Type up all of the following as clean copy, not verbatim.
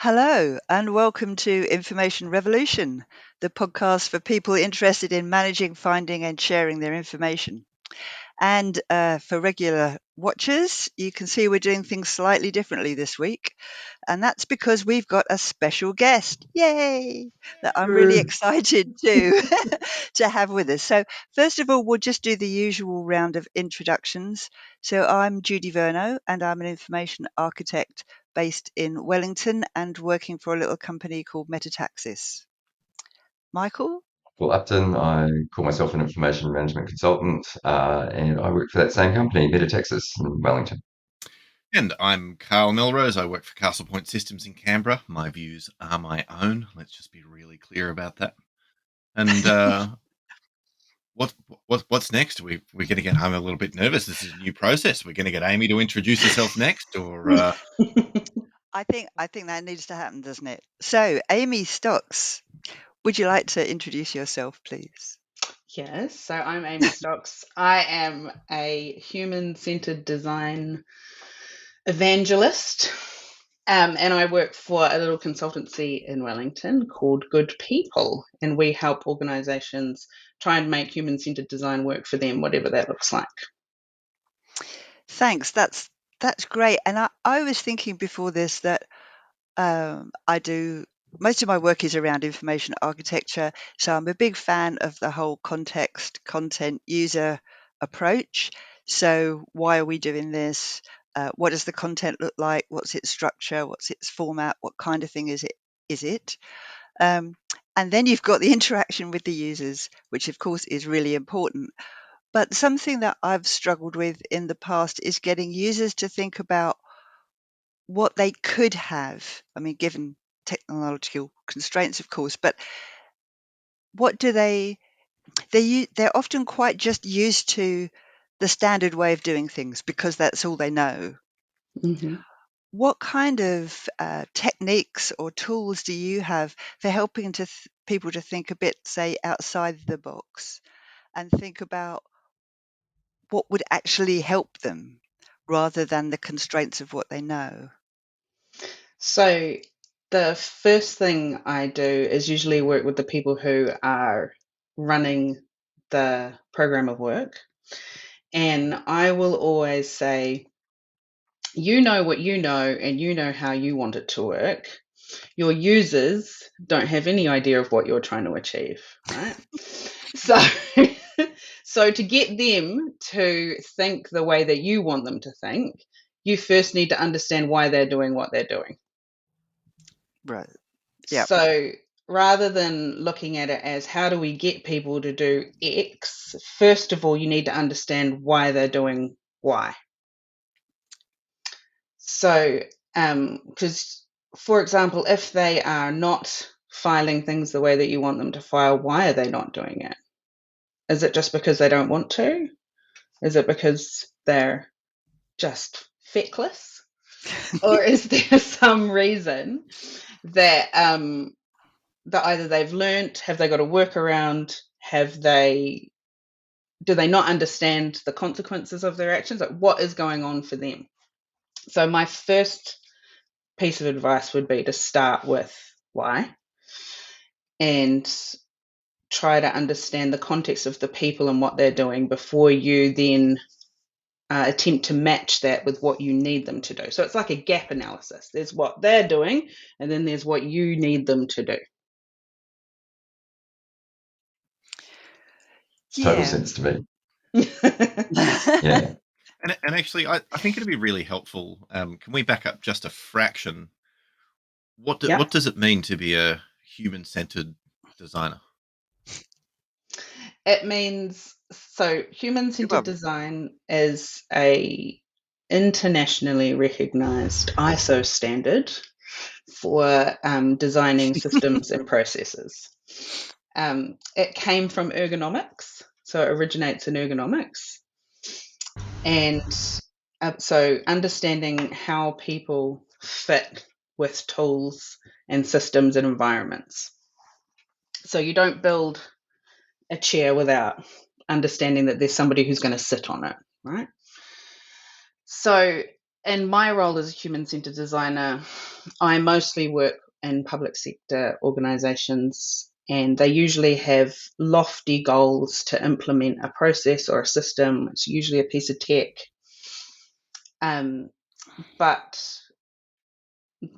Hello, and welcome to Information Revolution, the podcast for people interested in managing, finding, and sharing their information. And for regular watchers, you can see we're doing things slightly differently this week. And that's because we've got a special guest, yay, that I'm really excited to have with us. So, first of all, we'll just do the usual round of introductions. So, I'm Judi Vernau, and I'm an information architect based in Wellington and working for a little company called Metataxis. Michael? Well, Upton, I call myself an information management consultant, and I work for that same company, Metataxis in Wellington. And I'm Karl Melrose. I work for Castlepoint Systems in Canberra. My views are my own. Let's just be really clear about that. And what's next? We're going to get home a little bit nervous. This is a new process. We're going to get Amy to introduce herself next, or I think that needs to happen, doesn't it? So, Amy Stoks, would you like to introduce yourself, please? Yes, so I'm Amy Stoks. I am a human-centered design evangelist, and I work for a little consultancy in Wellington called Good People, and we help organisations try and make human-centered design work for them, whatever that looks like. Thanks. That's great. And I was thinking before this that I do most of my work is around information architecture, so I'm a big fan of the whole context, content, user approach. So why are we doing this? What does the content look like? What's its structure? What's its format? What kind of thing is it? Is it? Um, and then you've got the interaction with the users, which of course is really important. But something that I've struggled with in the past is getting users to think about what they could have. I mean, given technological constraints, of course, but what do they're often quite just used to the standard way of doing things because that's all they know. Mm-hmm. What kind of techniques or tools do you have for helping people to think a bit, say, outside the box and think about what would actually help them rather than the constraints of what they know? So the first thing I do is usually work with the people who are running the program of work. And I will always say, you know what you know, and you know how you want it to work. Your users don't have any idea of what you're trying to achieve, right? So, so to get them to think the way that you want them to think, you first need to understand why they're doing what they're doing. Right. Yeah. So rather than looking at it as how do we get people to do X, first of all, you need to understand why they're doing Y. So, because, for example, if they are not filing things the way that you want them to file, why are they not doing it? Is it just because they don't want to? Is it because they're just feckless? Or is there some reason that that either they've learnt, have they got a workaround, do they not understand the consequences of their actions? Like, what is going on for them? So my first piece of advice would be to start with why and try to understand the context of the people and what they're doing before you then attempt to match that with what you need them to do. So it's like a gap analysis. There's what they're doing, and then there's what you need them to do. Total Yeah. sense to me. yeah. And actually, I think it'd be really helpful. Can we back up just a fraction? What does it mean to be a human-centered designer? It means, so human-centered design is a internationally recognized ISO standard for designing systems and processes. It came from ergonomics, so it originates in ergonomics. And so understanding how people fit with tools and systems and environments. So you don't build a chair without understanding that there's somebody who's going to sit on it, right? So in my role as a human-centered designer, I mostly work in public sector organizations, and they usually have lofty goals to implement a process or a system. It's usually a piece of tech. But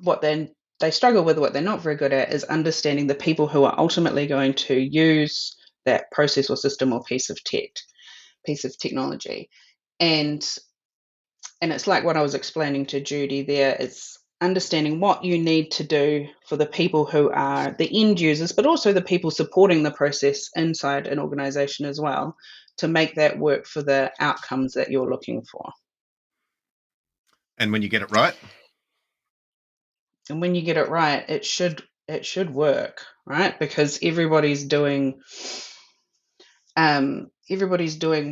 what they struggle with, what they're not very good at, is understanding the people who are ultimately going to use that process or system or piece of technology. And it's like what I was explaining to Judi there. It's understanding what you need to do for the people who are the end users, but also the people supporting the process inside an organization as well, to make that work for the outcomes that you're looking for. And when you get it right? And when you get it right, it should work, right? Because everybody's doing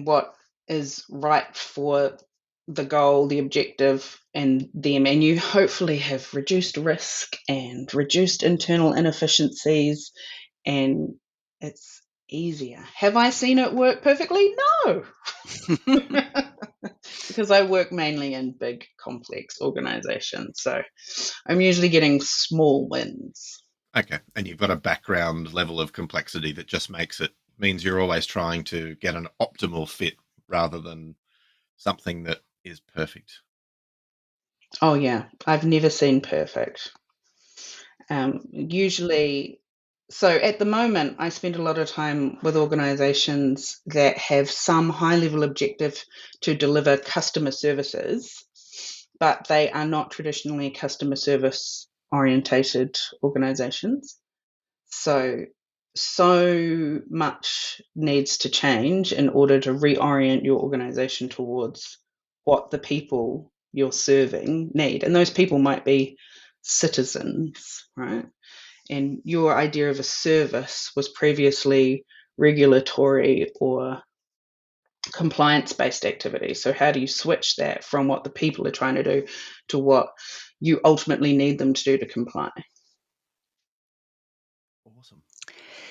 what is right for the goal, the objective, and them. And you hopefully have reduced risk and reduced internal inefficiencies, and it's easier. Have I seen it work perfectly? No. Because I work mainly in big, complex organizations. So I'm usually getting small wins. Okay. And you've got a background level of complexity that just means you're always trying to get an optimal fit rather than something that is perfect. Oh, yeah. I've never seen perfect. Usually, so at the moment, I spend a lot of time with organizations that have some high level objective to deliver customer services, but they are not traditionally customer service orientated organizations. So much needs to change in order to reorient your organization towards what the people you're serving need. And those people might be citizens, right? And your idea of a service was previously regulatory or compliance-based activity. So how do you switch that from what the people are trying to do to what you ultimately need them to do to comply? Awesome.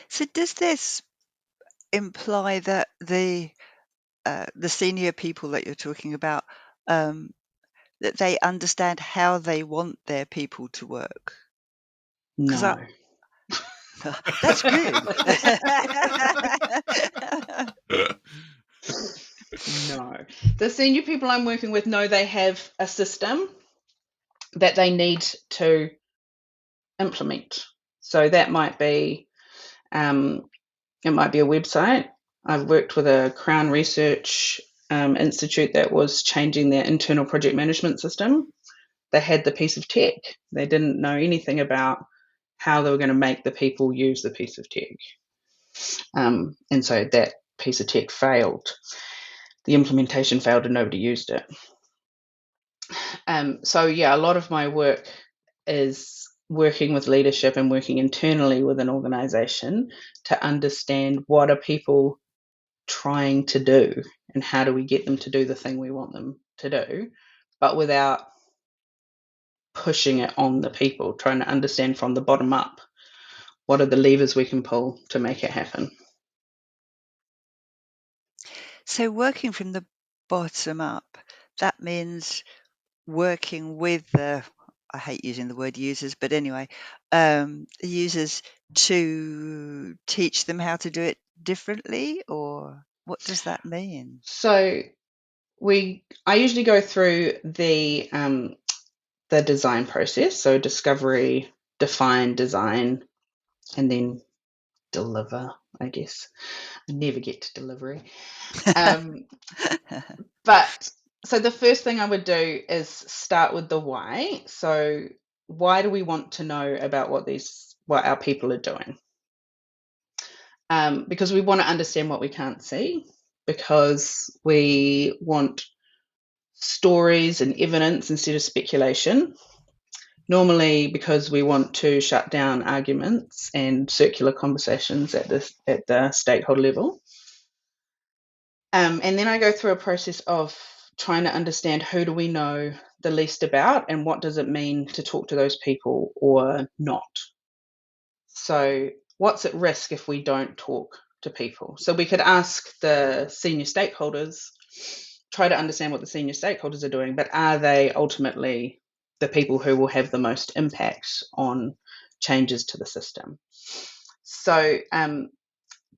So does this imply that the senior people that you're talking about, that they understand how they want their people to work? No. That's good. No. The senior people I'm working with know they have a system that they need to implement. So that might be it might be a website. I've worked with a Crown Research Institute that was changing their internal project management system. They had the piece of tech. They didn't know anything about how they were going to make the people use the piece of tech. And so that piece of tech failed. The implementation failed and nobody used it. So yeah, a lot of my work is working with leadership and working internally with an organization to understand what are people trying to do and how do we get them to do the thing we want them to do, but without pushing it on the people, trying to understand from the bottom up what are the levers we can pull to make it happen. So working from the bottom up, that means working with I hate using the word users, but anyway, the users to teach them how to do it differently, or what does that mean? So I usually go through the design process, so discovery, define, design, and then deliver, I guess. I never get to delivery. But so the first thing I would do is start with the why. So why do we want to know about what our people are doing? Because we want to understand what we can't see, because we want stories and evidence instead of speculation. Normally because we want to shut down arguments and circular conversations at the stakeholder level. And then I go through a process of trying to understand who do we know the least about and what does it mean to talk to those people or not. So what's at risk if we don't talk to people? So we could ask the senior stakeholders, try to understand what the senior stakeholders are doing, but are they ultimately the people who will have the most impact on changes to the system? So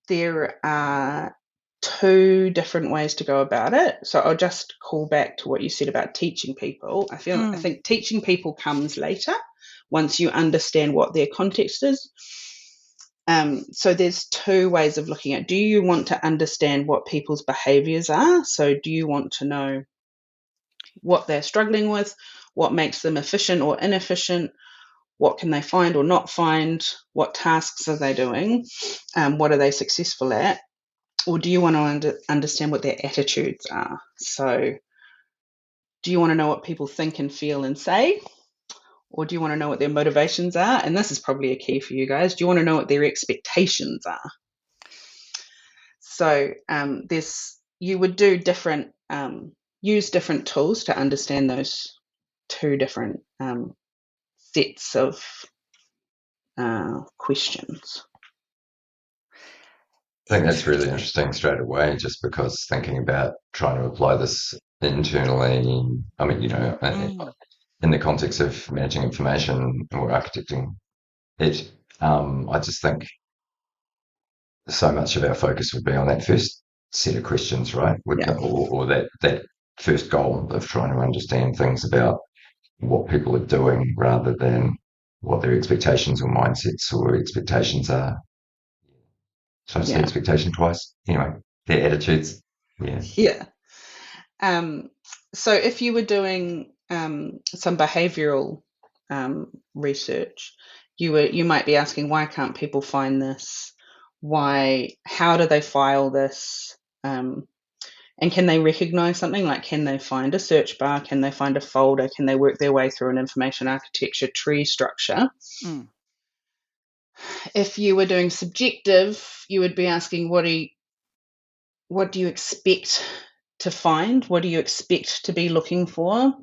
there are two different ways to go about it. So I'll just call back to what you said about teaching people. I think teaching people comes later, once you understand what their context is. So there's two ways of looking at it. Do you want to understand what people's behaviours are? So do you want to know what they're struggling with, what makes them efficient or inefficient, what can they find or not find, what tasks are they doing, what are they successful at? Or do you want to understand what their attitudes are? So do you want to know what people think and feel and say? Or do you want to know what their motivations are? And this is probably a key for you guys. Do you want to know what their expectations are? So you would do different, use different tools to understand those two different sets of questions. I think that's really interesting straight away, just because thinking about trying to apply this internally, I mean, in the context of managing information or architecting it, I just think so much of our focus would be on that first set of questions, right? Or that first goal of trying to understand things about what people are doing rather than what their expectations or mindsets or expectations are. So I say expectation twice. Anyway, their attitudes. Yeah. So if you were doing some behavioural research, you might be asking, why can't people find this? How do they file this? And can they recognise something? Like, can they find a search bar? Can they find a folder? Can they work their way through an information architecture tree structure? If you were doing subjective, you would be asking, what do you expect to find? What do you expect to be looking for?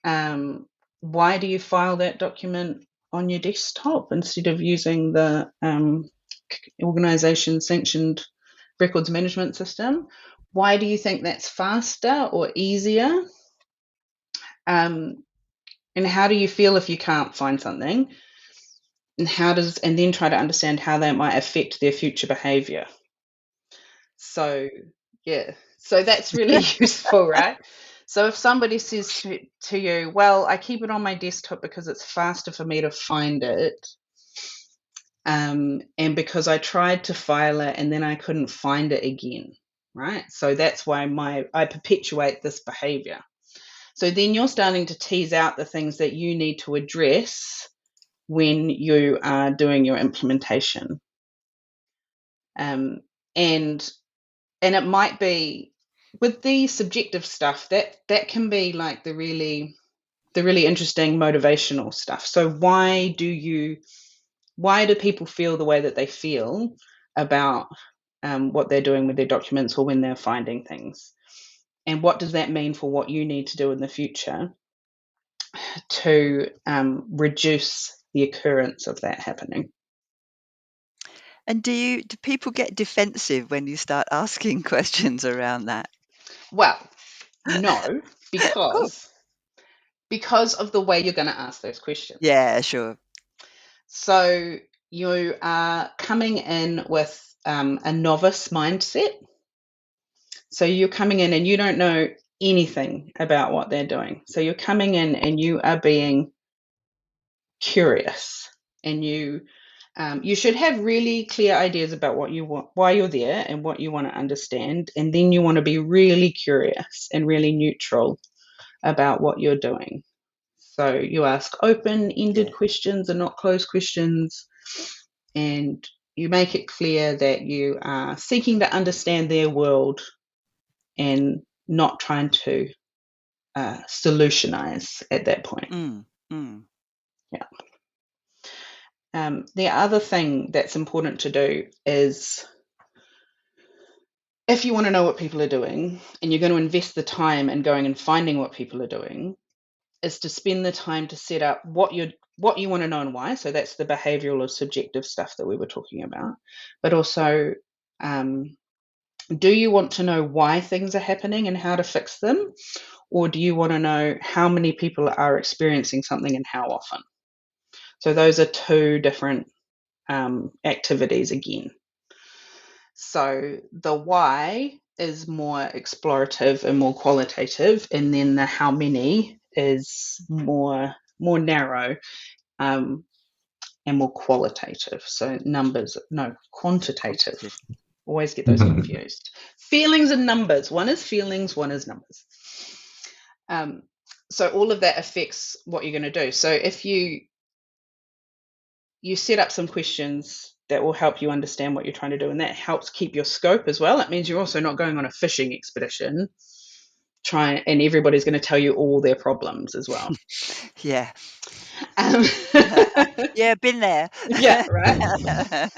Why do you file that document on your desktop instead of using the organisation sanctioned records management system? Why do you think that's faster or easier? And how do you feel if you can't find something? And then try to understand how that might affect their future behaviour. So that's really useful, right? So if somebody says to you, well, I keep it on my desktop because it's faster for me to find it, and because I tried to file it and then I couldn't find it again, right? So that's why I perpetuate this behavior. So then you're starting to tease out the things that you need to address when you are doing your implementation. And it might be, with the subjective stuff, that can be like the really interesting motivational stuff. So why do people feel the way that they feel about what they're doing with their documents or when they're finding things? And what does that mean for what you need to do in the future to reduce the occurrence of that happening? And do people get defensive when you start asking questions around that? Well, no, because of the way you're going to ask those questions. Yeah, sure. So you are coming in with a novice mindset. So you're coming in and you don't know anything about what they're doing. So you're coming in and you are being curious, and you should have really clear ideas about what you want, why you're there, and what you want to understand. And then you want to be really curious and really neutral about what you're doing. So you ask open-ended questions and not closed questions, and you make it clear that you are seeking to understand their world and not trying to solutionize at that point. Yeah. The other thing that's important to do is, if you want to know what people are doing and you're going to invest the time in going and finding what people are doing, is to spend the time to set up what you want to know and why. So that's the behavioral or subjective stuff that we were talking about. But also Do you want to know why things are happening and how to fix them? Or do you want to know how many people are experiencing something and how often? So those are two different activities again. So the why is more explorative and more qualitative, and then the how many is more narrow and more qualitative. So quantitative. Quantitative. Always get those confused. Feelings and numbers. One is feelings, one is numbers. So all of that affects what you're going to do. So if you set up some questions that will help you understand what you're trying to do, and that helps keep your scope as well. It means you're also not going on a fishing expedition and everybody's going to tell you all their problems as well. Yeah. Um, Yeah, been there. yeah, right.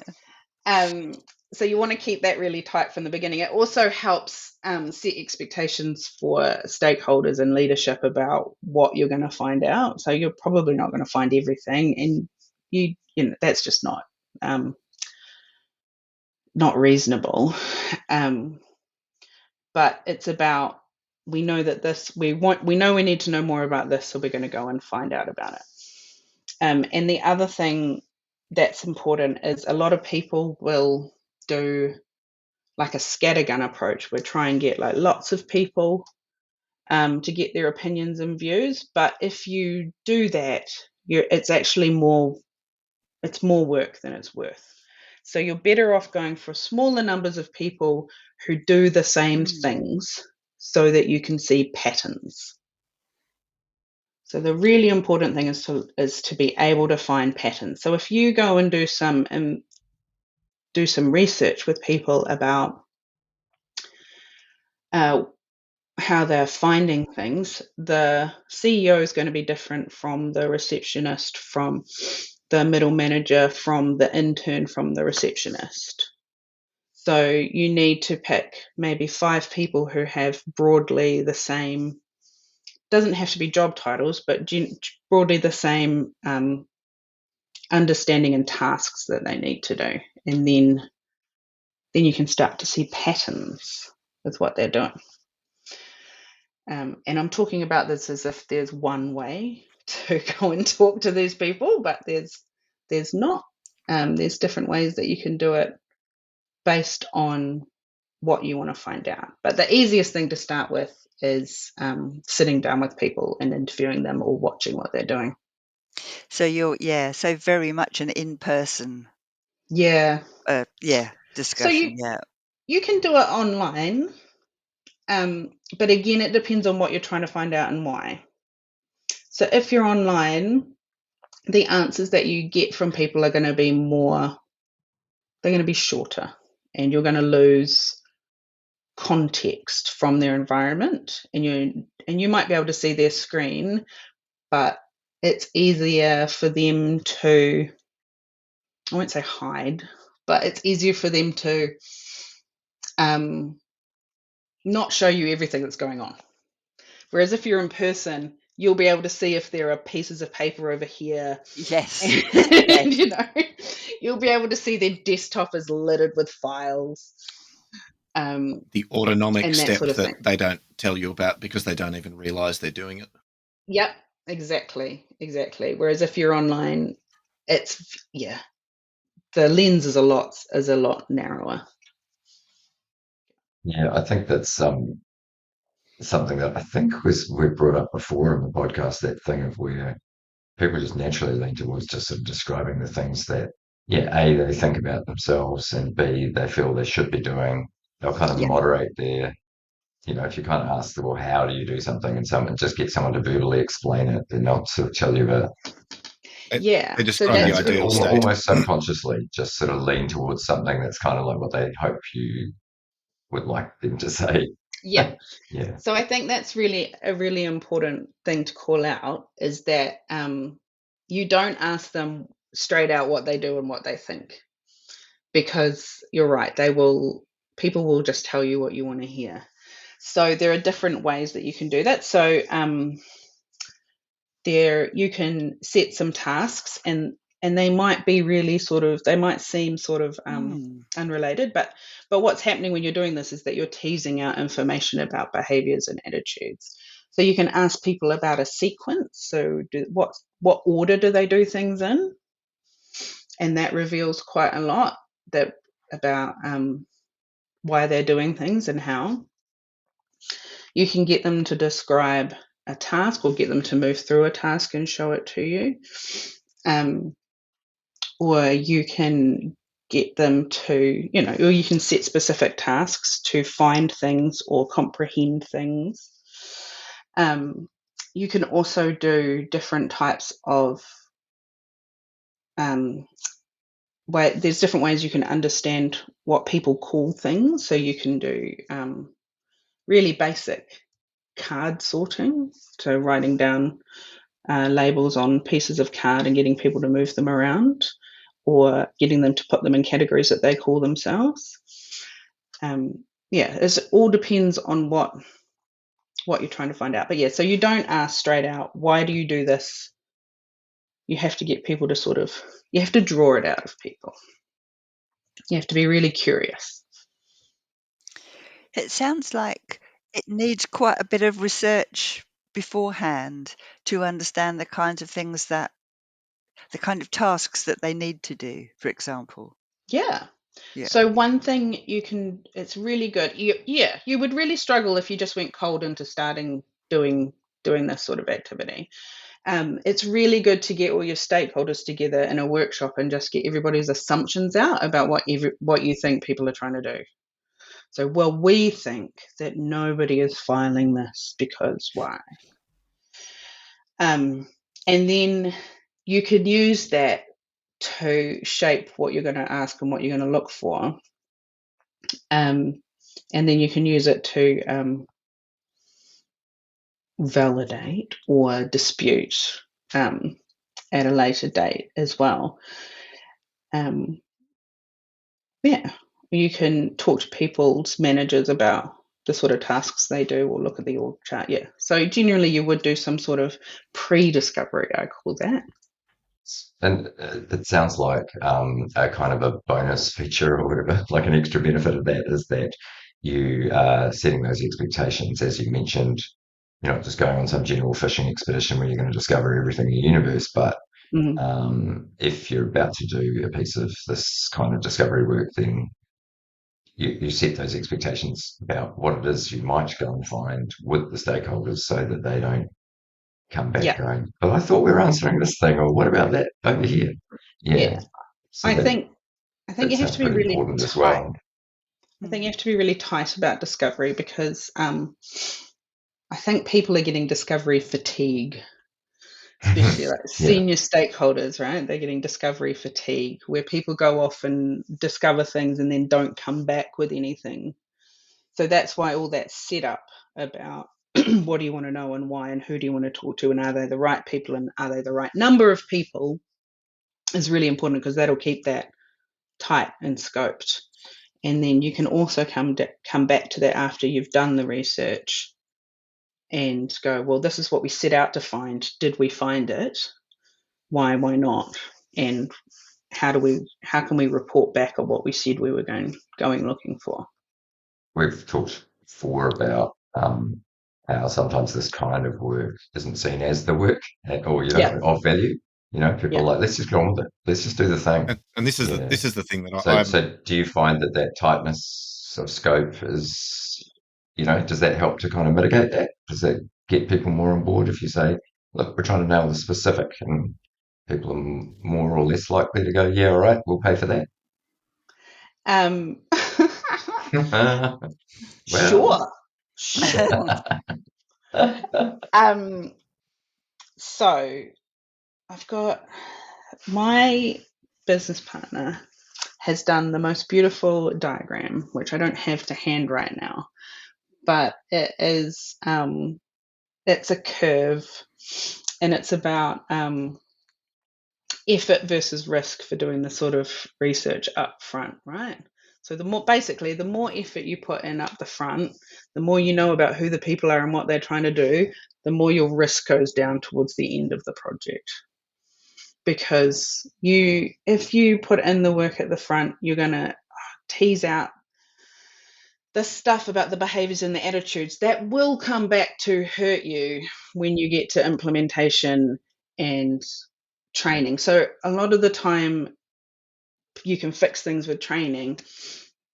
So you want to keep that really tight from the beginning. It also helps set expectations for stakeholders and leadership about what you're going to find out. So you're probably not going to find everything, and you know that's just not reasonable. But it's about, we know that we know we need to know more about this, so we're going to go and find out about it. And the other thing that's important is a lot of people will do like a scattergun approach. We try and get like lots of people to get their opinions and views. But if you do that, it's actually more work than it's worth. So you're better off going for smaller numbers of people who do the same things so that you can see patterns. So the really important thing is to be able to find patterns. So if you go and do some research with people about how they're finding things, the CEO is going to be different from the receptionist, from the middle manager, from the intern, from the receptionist. So you need to pick maybe 5 people who have broadly the same, doesn't have to be job titles, but broadly the same understanding and tasks that they need to do. And then you can start to see patterns with what they're doing. And I'm talking about this as if there's one way to go and talk to these people, but there's not. There's different ways that you can do it based on what you want to find out. But the easiest thing to start with is sitting down with people and interviewing them or watching what they're doing. So so very much an in-person discussion. So you can do it online, but again, it depends on what you're trying to find out and why. So if you're online, the answers that you get from people are going to be they're going to be shorter, and you're going to lose context from their environment, and you might be able to see their screen, but it's easier for them to, I won't say hide, but it's easier for them to not show you everything that's going on. Whereas if you're in person, you'll be able to see if there are pieces of paper over here. Yes. And, you'll be able to see their desktop is littered with files. The autonomic step sort of that they don't tell you about because they don't even realize they're doing it. Yep, exactly. Whereas if you're online, the lens is a lot narrower. Yeah, I think that's something that I think we brought up before in the podcast, that thing of where people just naturally lean towards just sort of describing the things that, A, they think about themselves, and B, they feel they should be doing. They'll kind of moderate their, if you kind of ask them, well, how do you do something, and just get someone to verbally explain it, then they'll sort of tell you about it. They describe the ideal state. Almost subconsciously, just sort of lean towards something that's kind of like what they hope you would like them to say. Yeah. Yeah. So I think that's really a really important thing to call out, is that you don't ask them straight out what they do and what they think, because you're right, people will just tell you what you want to hear. So there are different ways that you can do that. So you can set some tasks, and and they might be really they might seem unrelated, but what's happening when you're doing this is that you're teasing out information about behaviors and attitudes. So you can ask people about a sequence. So what order do they do things in? And that reveals quite a lot about why they're doing things and how. You can get them to describe a task or get them to move through a task and show it to you. Or you can get them to, or you can set specific tasks to find things or comprehend things. You can also do different types of there's different ways you can understand what people call things. So you can do really basic card sorting, so writing down labels on pieces of card and getting people to move them around, or getting them to put them in categories that they call themselves. It all depends on what you're trying to find out. But so you don't ask straight out, why do you do this? You have to get people to you have to draw it out of people. You have to be really curious. It sounds like it needs quite a bit of research beforehand to understand the kinds of things the kind of tasks that they need to do, for example. Yeah. Yeah. So one thing it's really good. You would really struggle if you just went cold into starting doing this sort of activity. It's really good to get all your stakeholders together in a workshop and just get everybody's assumptions out about what you think people are trying to do. So, we think that nobody is filing this because why? And then you could use that to shape what you're going to ask and what you're going to look for. And then you can use it to validate or dispute at a later date as well. You can talk to people's managers about the sort of tasks they do, or look at the org chart. So generally you would do some sort of pre-discovery, I call that. And it sounds like a kind of a bonus feature or whatever, like an extra benefit of that is that you are setting those expectations, as you mentioned. You're not just going on some general fishing expedition where you're going to discover everything in the universe, but if you're about to do a piece of this kind of discovery work, then you set those expectations about what it is you might go and find with the stakeholders so that they don't come back going, but I thought we were answering this thing, or what about that over here? So I think you have to be really important tight. as well. I think you have to be really tight about discovery, because I think people are getting discovery fatigue, especially like senior stakeholders, right? They're getting discovery fatigue, where people go off and discover things and then don't come back with anything. So that's why all that setup about what do you want to know and why and who do you want to talk to and are they the right people and are they the right number of people is really important, because that'll keep that tight and scoped. And then you can also come back to that after you've done the research and go, well, this is what we set out to find. Did we find it? Why not? And how can we report back on what we said we were going looking for? We've talked before about how sometimes this kind of work isn't seen as the work or of value. People are like, let's just go on with it. Let's just do the thing. And this is the thing that So do you find that tightness of scope is, does that help to kind of mitigate that? Does that get people more on board if you say, look, we're trying to nail the specific, and people are more or less likely to go, yeah, all right, we'll pay for that? Sure. So I've got my business partner has done the most beautiful diagram, which I don't have to hand right now, but it is it's a curve, and it's about effort versus risk for doing the sort of research up front, right? So the more effort you put in up the front, the more you know about who the people are and what they're trying to do, the more your risk goes down towards the end of the project. because if you put in the work at the front, you're going to tease out the stuff about the behaviors and the attitudes that will come back to hurt you when you get to implementation and training. So a lot of the time you can fix things with training,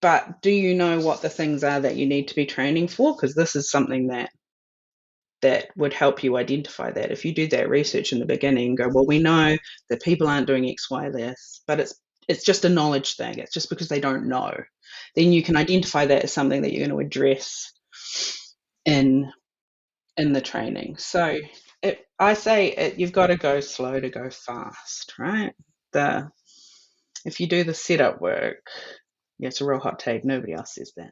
but do you know what the things are that you need to be training for? Because this is something that would help you identify that. If you do that research in the beginning and go, well, we know that people aren't doing X, Y, this, but it's just a knowledge thing. It's just because they don't know. Then you can identify that as something that you're going to address in the training. So I say you've got to go slow to go fast, right? If you do the setup work, yeah, it's a real hot take. Nobody else says that.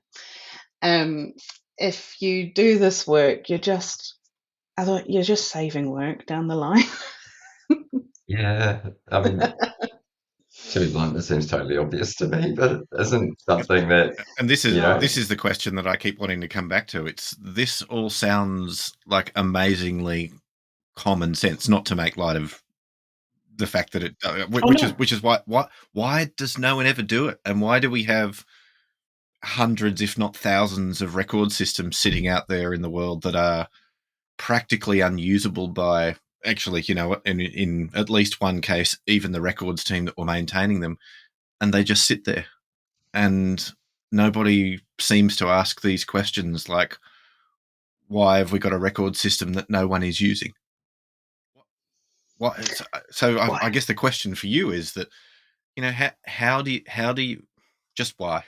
If you do this work, you're just saving work down the line. Yeah, I mean, to be blunt, it seems totally obvious to me, but it isn't something that. And this is the question that I keep wanting to come back to. This all sounds like amazingly common sense, not to make light of the fact that which is why does no one ever do it, and why do we have hundreds, if not thousands, of record systems sitting out there in the world that are practically unusable by, actually, in at least one case, even the records team that were maintaining them, and they just sit there, and nobody seems to ask these questions like, why have we got a record system that no one is using? I guess the question for you is that, how do you just why?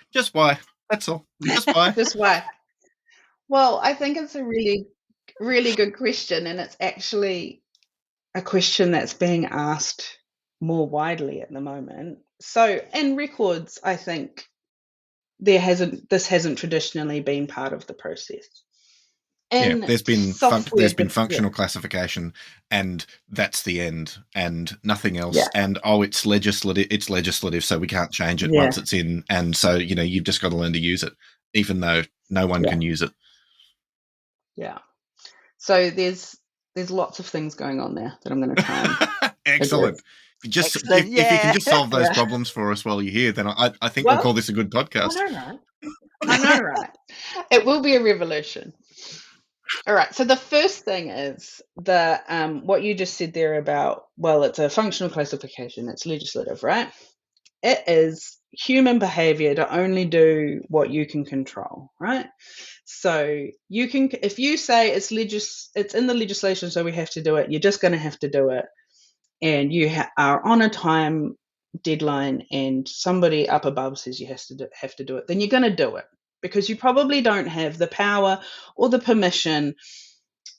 That's all. Just why? Just why? Well, I think it's a really, really good question, and it's actually a question that's being asked more widely at the moment. So in records, I think this hasn't traditionally been part of the process. There's been functional classification, and that's the end, and nothing else. Yeah. And it's legislative, so we can't change it once it's in. And so you've just got to learn to use it, even though no one can use it. Yeah. So there's lots of things going on there that I'm going to try and Excellent. If you can just solve those problems for us while you're here, then I think we'll call this a good podcast. I know, right? It will be a revolution. All right. So the first thing is what you just said there about, well, it's a functional classification. It's legislative, right? It is human behavior to only do what you can control, right? So you can, if you say it's in the legislation, so we have to do it, you're just going to have to do it. And you are on a time deadline and somebody up above says you have to do it, then you're going to do it, because you probably don't have the power or the permission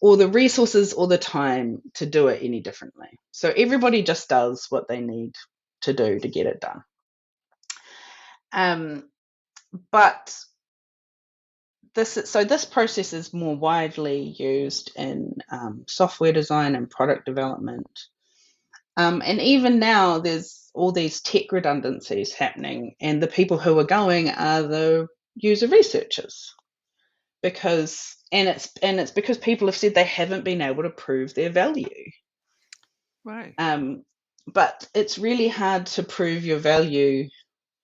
or the resources or the time to do it any differently. So everybody just does what they need to do to get it done. But this process is more widely used in software design and product development. And even now, there's all these tech redundancies happening, and the people who are going are the user researchers, because it's because people have said they haven't been able to prove their value. Right. But it's really hard to prove your value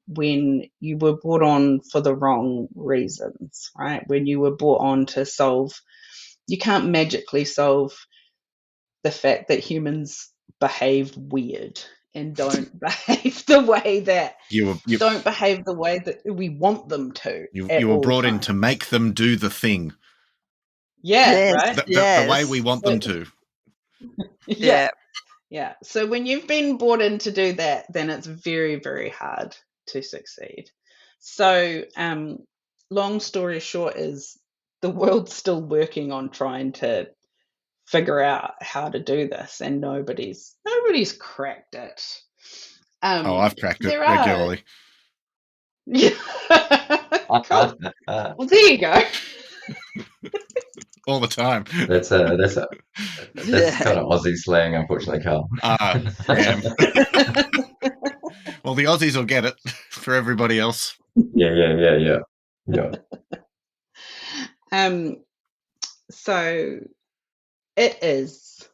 when you were brought on for the wrong reasons, right? When you were brought on to you can't magically solve the fact that humans behave weird and don't behave the way that don't behave the way that we want them to. You were brought in to make them do the thing. Yeah, right? The way we want them to. Yeah. So when you've been brought in to do that, then it's very, very hard to succeed. So long story short is the world's still working on trying to figure out how to do this, and nobody's cracked it. I've cracked it regularly. Cool. Well, there you go. All the time. That's kind of Aussie slang, unfortunately, Karl. Damn. Well, the Aussies will get it. For everybody else. Yeah. So it is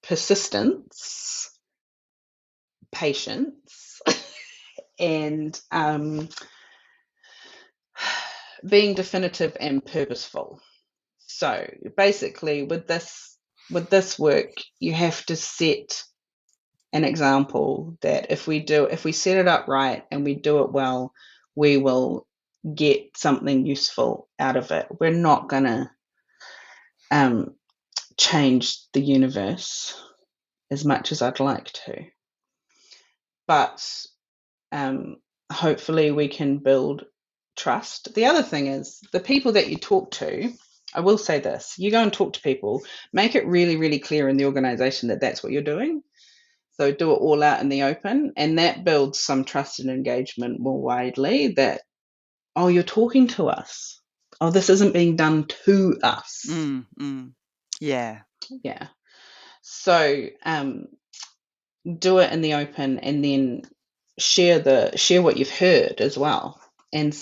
persistence patience and being definitive and purposeful. So basically with this work, you have to set an example that if we set it up right and we do it well, we will get something useful out of it. We're not going to change the universe as much as I'd like to, but hopefully we can build trust. The other thing is the people that you talk to, I will say this, you go and talk to people, make it really, really clear in the organization that that's what you're doing. So do it all out in the open, and that builds some trust and engagement more widely that, oh, you're talking to us. Oh, this isn't being done to us. Yeah. Yeah. So do it in the open and then share what you've heard as well. And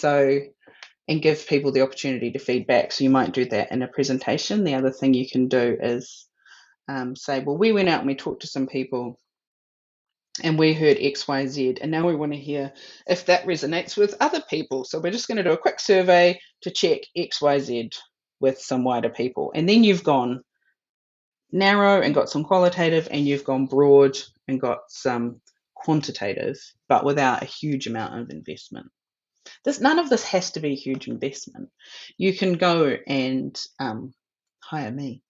give people the opportunity to feedback. So you might do that in a presentation. The other thing you can do is say, well, we went out and we talked to some people and we heard X, Y, Z, and now we want to hear if that resonates with other people. So we're just going to do a quick survey to check X, Y, Z with some wider people. And then you've gone narrow and got some qualitative, and you've gone broad and got some quantitative, but without a huge amount of investment. None of this has to be a huge investment. You can go and hire me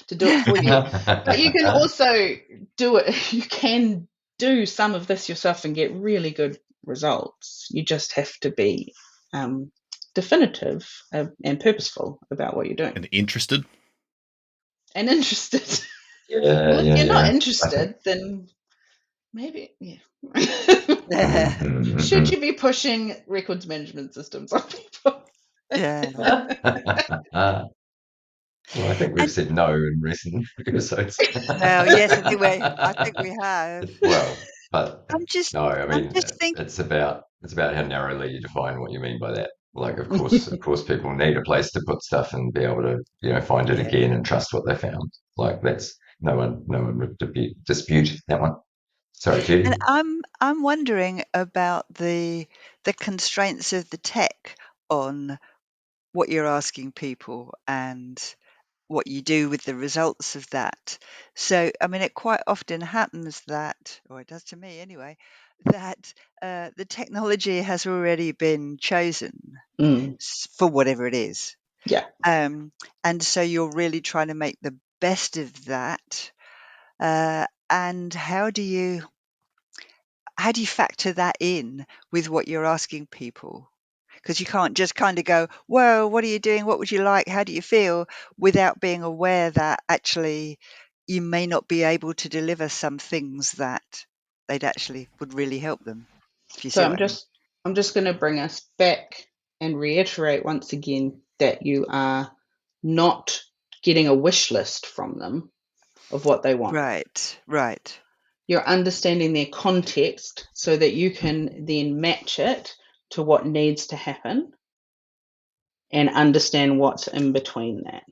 to do it for you, but you can also do it. You can do some of this yourself and get really good results. You just have to be definitive and purposeful about what you're doing. And interested. Well, if you're not interested, then maybe, should you be pushing records management systems on people? Well, I think we've said no in recent episodes. Well, yes, I think we have. Well, but I'm just thinking. it's about how narrowly you define what you mean by that. Like, of course, people need a place to put stuff and be able to, find it again and trust what they found. Like, that's no one would dispute that one. Sorry, Judi. And I'm wondering about the constraints of the tech on what you're asking people and what you do with the results of that. So, I mean, it quite often happens that, or it does to me anyway, that the technology has already been chosen for whatever it is. Yeah. And so you're really trying to make the best of that. And how do you factor that in with what you're asking people? Because you can't just kind of go, well, what are you doing? What would you like? How do you feel? Without being aware that actually you may not be able to deliver some things that they'd actually would really help them. If you see So what I mean. I'm just going to bring us back and reiterate once again that you are not getting a wish list from them of what they want. Right. You're understanding their context so that you can then match it to what needs to happen and understand what's in between that.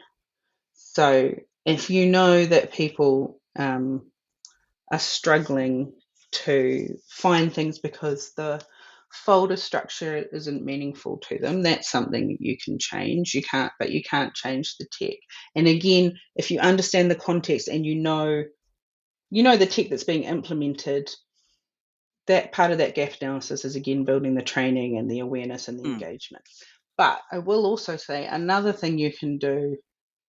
So if you know that people are struggling to find things because the folder structure isn't meaningful to them, that's something you can change. You can't change the tech. And again, if you understand the context and you know the tech that's being implemented, that part of that gap analysis is again building the training and the awareness and the engagement. But I will also say another thing you can do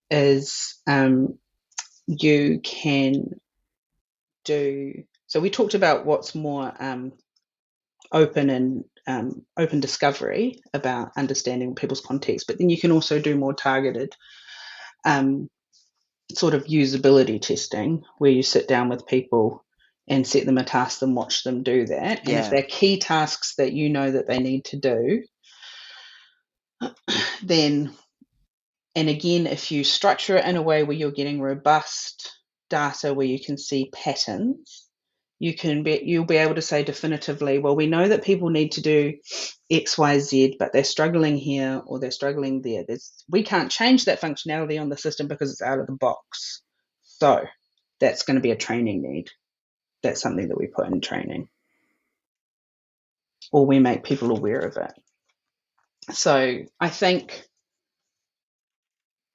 is you can do, so we talked about what's more open and open discovery about understanding people's context, but then you can also do more targeted sort of usability testing where you sit down with people and set them a task and watch them do that. And if they're key tasks that you know that they need to do, then, and again, if you structure it in a way where you're getting robust data where you can see patterns, you'll be able to say definitively, well, we know that people need to do X, Y, Z, but they're struggling here or they're struggling there. We can't change that functionality on the system because it's out of the box. So that's going to be a training need. that's something that we put in training, or we make people aware of it. So I think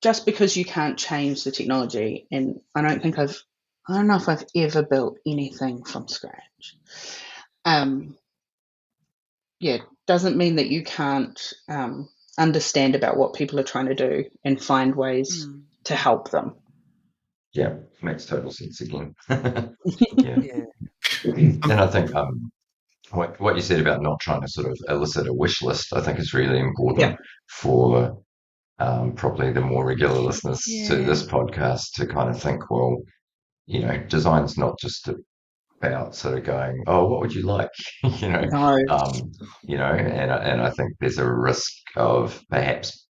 just because you can't change the technology, and I don't know if I've ever built anything from scratch. Doesn't mean that you can't understand about what people are trying to do and find ways to help them. Yeah, makes total sense again. Yeah. And I think what you said about not trying to sort of elicit a wish list, I think is really important for probably the more regular listeners to this podcast to kind of think, well, design's not just about sort of going, oh, what would you like? No. And I think there's a risk of perhaps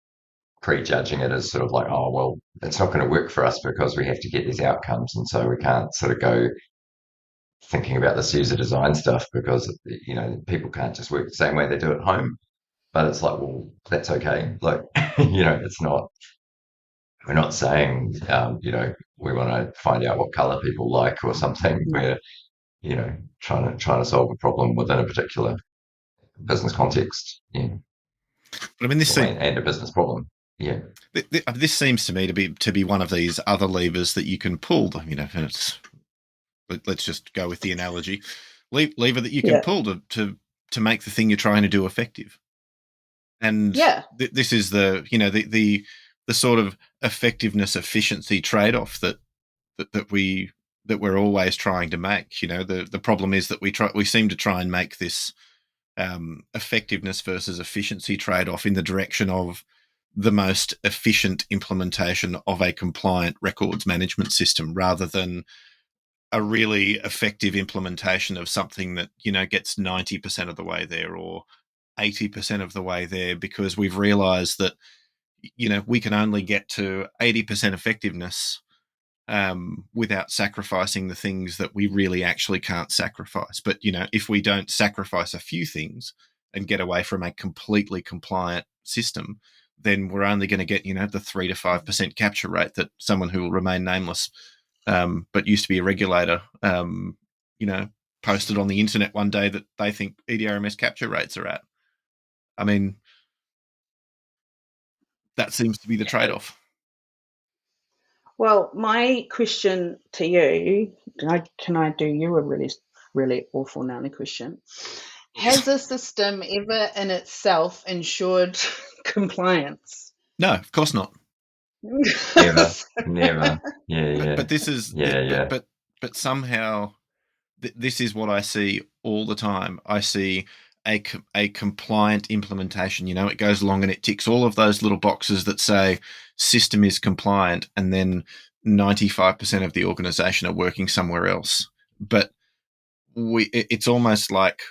prejudging it as sort of like, oh, well, it's not going to work for us because we have to get these outcomes. And so we can't sort of go thinking about this user design stuff because, people can't just work the same way they do at home. But it's like, well, that's okay. Like, it's not, we're not saying, we want to find out what color people like or something. We're, trying to solve a problem within a particular business context. Yeah. But I mean, and a business problem. Yeah. This seems to me to be one of these other levers that you can pull. Let's just go with the analogy, lever that you can pull to make the thing you're trying to do effective. And this is the sort of effectiveness efficiency trade-off that we're always trying to make. The problem is that we seem to try and make this effectiveness versus efficiency trade-off in the direction of the most efficient implementation of a compliant records management system rather than a really effective implementation of something that, gets 90% of the way there or 80% of the way there, because we've realized that, we can only get to 80% effectiveness without sacrificing the things that we really actually can't sacrifice. But, if we don't sacrifice a few things and get away from a completely compliant system, then we're only going to get, the 3 to 5% capture rate that someone who will remain nameless, but used to be a regulator, posted on the internet one day that they think EDRMS capture rates are at. I mean, that seems to be the trade-off. Well, my question to you, can I do you a really, really awful nanny question? Has a system ever in itself ensured compliance? No, of course not. Never. Yeah. But this is, but somehow this is what I see all the time. I see a compliant implementation. It goes along and it ticks all of those little boxes that say system is compliant, and then 95% of the organization are working somewhere else. But it's almost like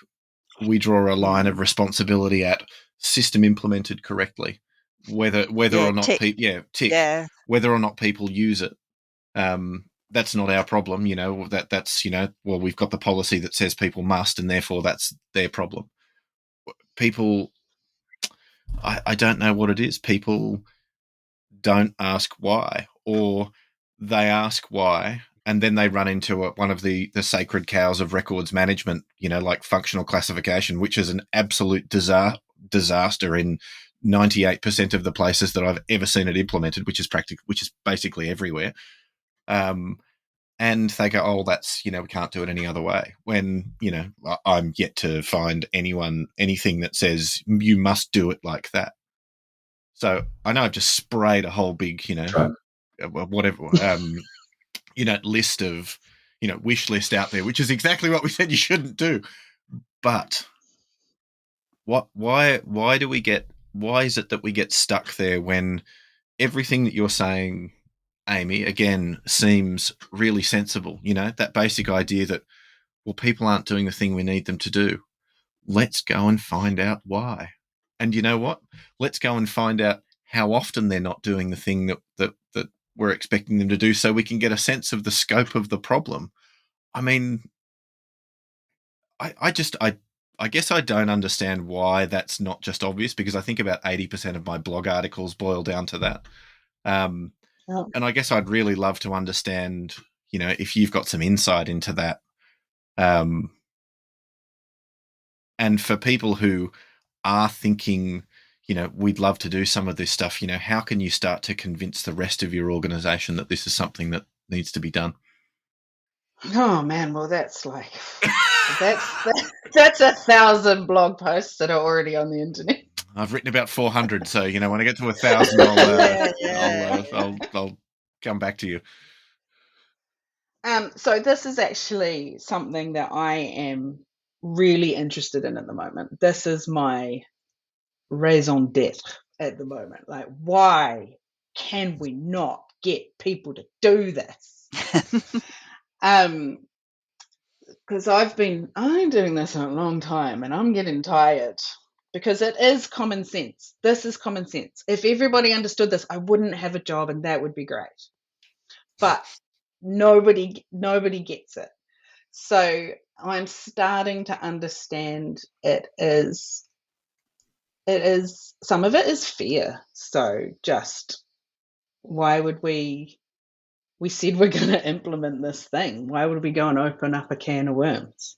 we draw a line of responsibility at system implemented correctly, whether or not people whether or not people use it. That's not our problem. That's well, we've got the policy that says people must, and therefore that's their problem. People, I don't know what it is. People don't ask why, or they ask why, and then they run into one of the sacred cows of records management, like functional classification, which is an absolute disaster in 98% of the places that I've ever seen it implemented, which is basically everywhere. And they go, oh, that's, we can't do it any other way. When, I'm yet to find anything that says you must do it like that. So I know I've just sprayed a whole big, whatever, list of, wish list out there, which is exactly what we said you shouldn't do. But why is it that we get stuck there when everything that you're saying, Amy, again, seems really sensible? That basic idea that, well, people aren't doing the thing we need them to do. Let's go and find out why. And you know what? Let's go and find out how often they're not doing the thing that we're expecting them to do, so we can get a sense of the scope of the problem. I mean, I guess I don't understand why that's not just obvious, because I think about 80% of my blog articles boil down to that. And I guess I'd really love to understand, if you've got some insight into that, And for people who are thinking, we'd love to do some of this stuff, how can you start to convince the rest of your organization that this is something that needs to be done? Oh man, well that's like that's 1,000 blog posts that are already on the internet. I've written about 400, so when I get to 1,000, I'll come back to you. So this is actually something that I am really interested in at the moment. This is my raison d'etre at the moment. Like, why can we not get people to do this? Because I've been doing this a long time and I'm getting tired, because it is common sense. This is common sense. If everybody understood this, I wouldn't have a job, and that would be great. But nobody gets it. So I'm starting to understand it is some of it is fear. So just, why would we said we're going to implement this thing. Why would we go and open up a can of worms?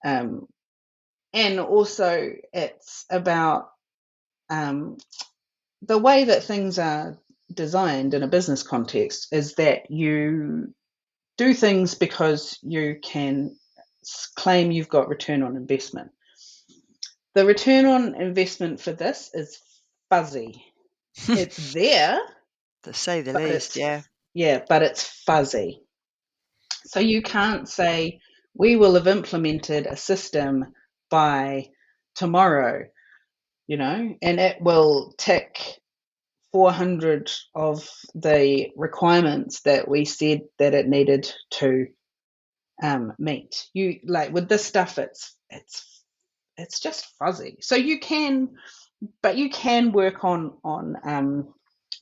And also it's about the way that things are designed in a business context is that you do things because you can claim you've got return on investment. The return on investment for this is fuzzy. It's there, to say the least, yeah. Yeah, but it's fuzzy. So you can't say, we will have implemented a system by tomorrow, and it will tick 400 of the requirements that we said that it needed to meet. You, like, with this stuff, it's just fuzzy. So you can work on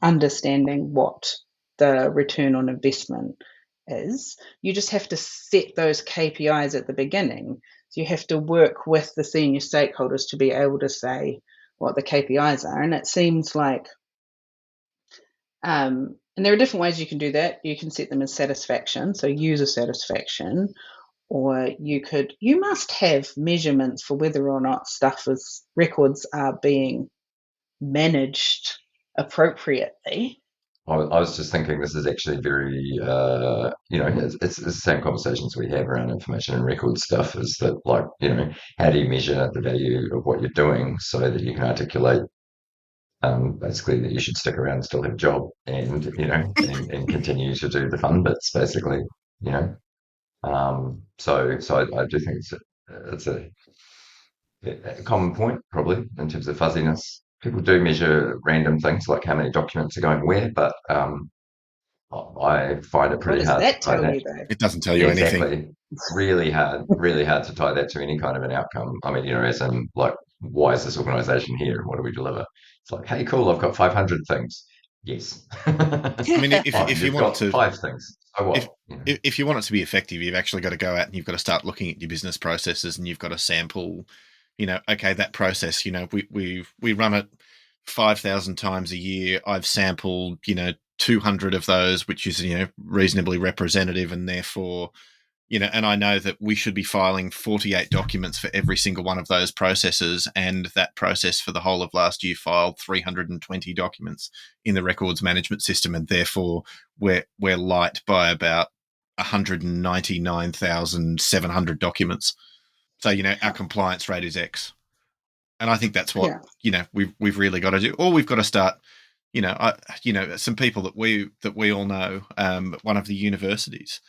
understanding what the return on investment is. You just have to set those KPIs at the beginning. So you have to work with the senior stakeholders to be able to say what the KPIs are. And it seems like, and there are different ways you can do that. You can set them as satisfaction, so user satisfaction, or you must have measurements for whether or not records are being managed appropriately. I was just thinking this is actually very, it's the same conversations we have around information and record stuff, is that, like, how do you measure the value of what you're doing so that you can articulate basically that you should stick around and still have a job and, and continue to do the fun bits, basically, So I do think it's a common point, probably, in terms of fuzziness. People do measure random things like how many documents are going where, but I find it pretty hard to tie that. It doesn't tell you anything. Exactly. Really hard to tie that to any kind of an outcome. I mean, as in, like, why is this organization here and what do we deliver? It's like, hey, cool, I've got 500 things. Yes. I mean, if you want to 5 things, so what? If you want it to be effective, you've actually got to go out and you've got to start looking at your business processes, and you've got to sample, okay, that process, we run it 5,000 times a year. I've sampled, 200 of those, which is, reasonably representative, and therefore, and I know that we should be filing 48 documents for every single one of those processes, and that process for the whole of last year filed 320 documents in the records management system, and therefore we're light by about 199,700 documents. So, our compliance rate is X. And I think that's what, we've really got to do. Or we've got to start, some people that we all know, one of the universities,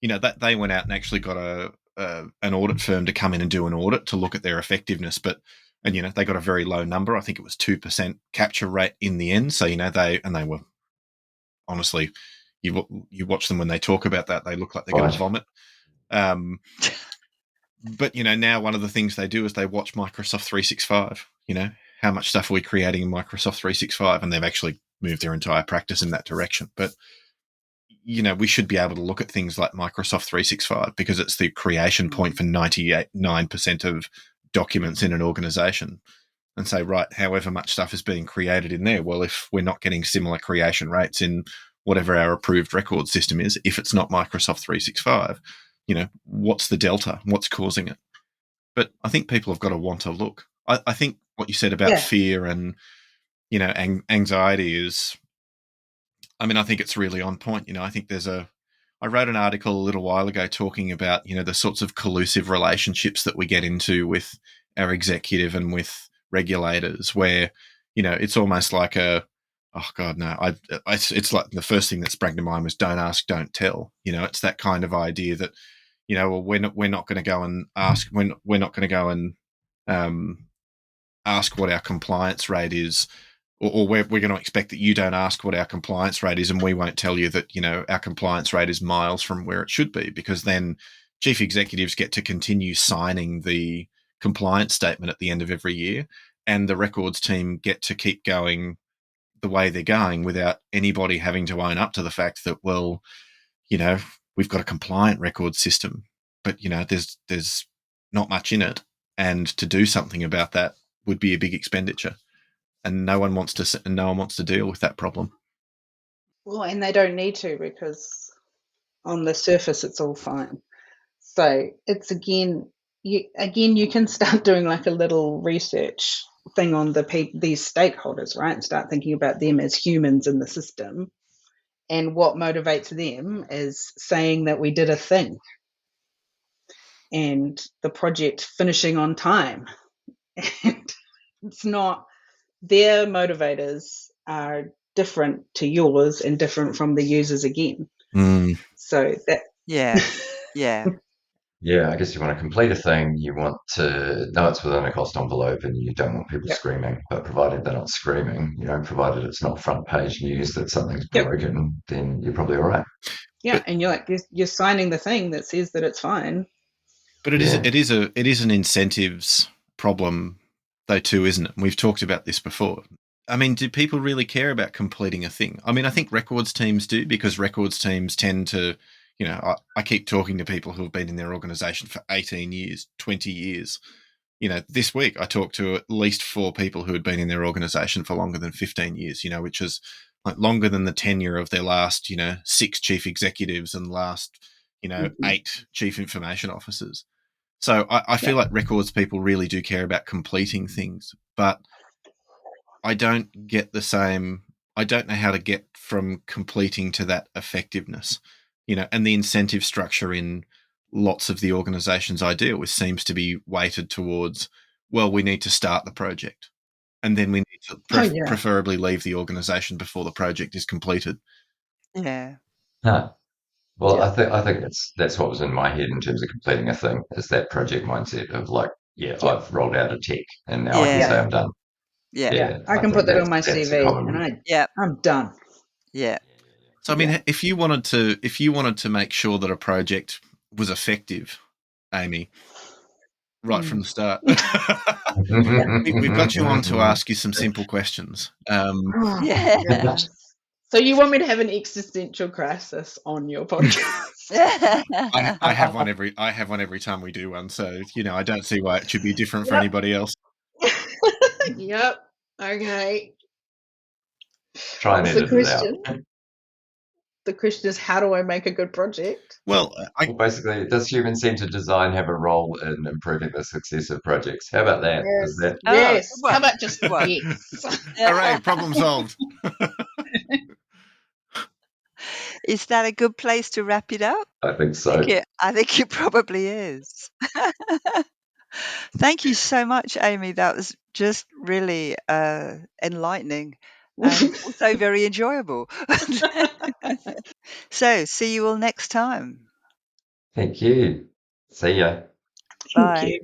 that they went out and actually got an audit firm to come in and do an audit to look at their effectiveness. And they got a very low number. I think it was 2% capture rate in the end. So, they were, honestly, you watch them when they talk about that, they look like they're going to vomit. But, now one of the things they do is they watch Microsoft 365, how much stuff are we creating in Microsoft 365? And they've actually moved their entire practice in that direction. But, we should be able to look at things like Microsoft 365 because it's the creation point for 99% of documents in an organization, and say, right, however much stuff is being created in there, well, if we're not getting similar creation rates in whatever our approved record system is, if it's not Microsoft 365, what's the delta, what's causing it. But I think people have got to want to look. I think what you said about fear and anxiety is, I think it's really on point. I think I wrote an article a little while ago talking about, the sorts of collusive relationships that we get into with our executive and with regulators, where, it's almost like oh God, no, it's like the first thing that sprang to mind was don't ask, don't tell. It's that kind of idea that, well, we're not going to go and ask, we're not going to go and ask what our compliance rate is, or we're going to expect that you don't ask what our compliance rate is, and we won't tell you that our compliance rate is miles from where it should be, because then chief executives get to continue signing the compliance statement at the end of every year, and the records team get to keep going the way they're going without anybody having to own up to the fact that, well, we've got a compliant record system, but there's not much in it, and to do something about that would be a big expenditure. And no one wants to deal with that problem. Well, and they don't need to, because on the surface it's all fine. So it's you can start doing like a little research thing on these stakeholders, right? And start thinking about them as humans in the system, and what motivates them is saying that we did a thing and the project finishing on time. And it's not, their motivators are different to yours and different from the users again. So that yeah I guess you want to complete a thing, you want to know it's within a cost envelope, and you don't want people screaming, but provided they're not screaming, provided it's not front page news that something's broken, then you're probably all right. And you're signing the thing that says that it's fine. But it is an incentives problem though too, isn't it? And we've talked about this before. Do people really care about completing a thing? I think records teams do, because records teams tend to, I keep talking to people who have been in their organisation for 18 years, 20 years. This week I talked to at least 4 people who had been in their organisation for longer than 15 years, which is like longer than the tenure of their last, 6 chief executives and last, 8 chief information officers. So I feel like records people really do care about completing things, but I don't know how to get from completing to that effectiveness, and the incentive structure in lots of the organizations I deal with seems to be weighted towards, well, we need to start the project, and then we need to preferably leave the organization before the project is completed. Yeah. Well, I think that's what was in my head in terms of completing a thing, is that project mindset of like, I've rolled out a tech and now I can say I'm done. I can put that on my CV and I'm done. So if you wanted to make sure that a project was effective, Amy, right from the start, we've got you on to ask you some simple questions. So you want me to have an existential crisis on your podcast? I have one every time we do one, so I don't see why it should be different for anybody else. Yep. Okay. Try and edit it out. The question is, how do I make a good project? Well, basically, does human-centered design have a role in improving the success of projects? How about that? Yes. How about just yes? Hooray, problem solved. Is that a good place to wrap it up? I think so. I think it probably is. Thank you so much, Amy. That was just really enlightening and also very enjoyable. So, see you all next time. Thank you. See ya. Bye.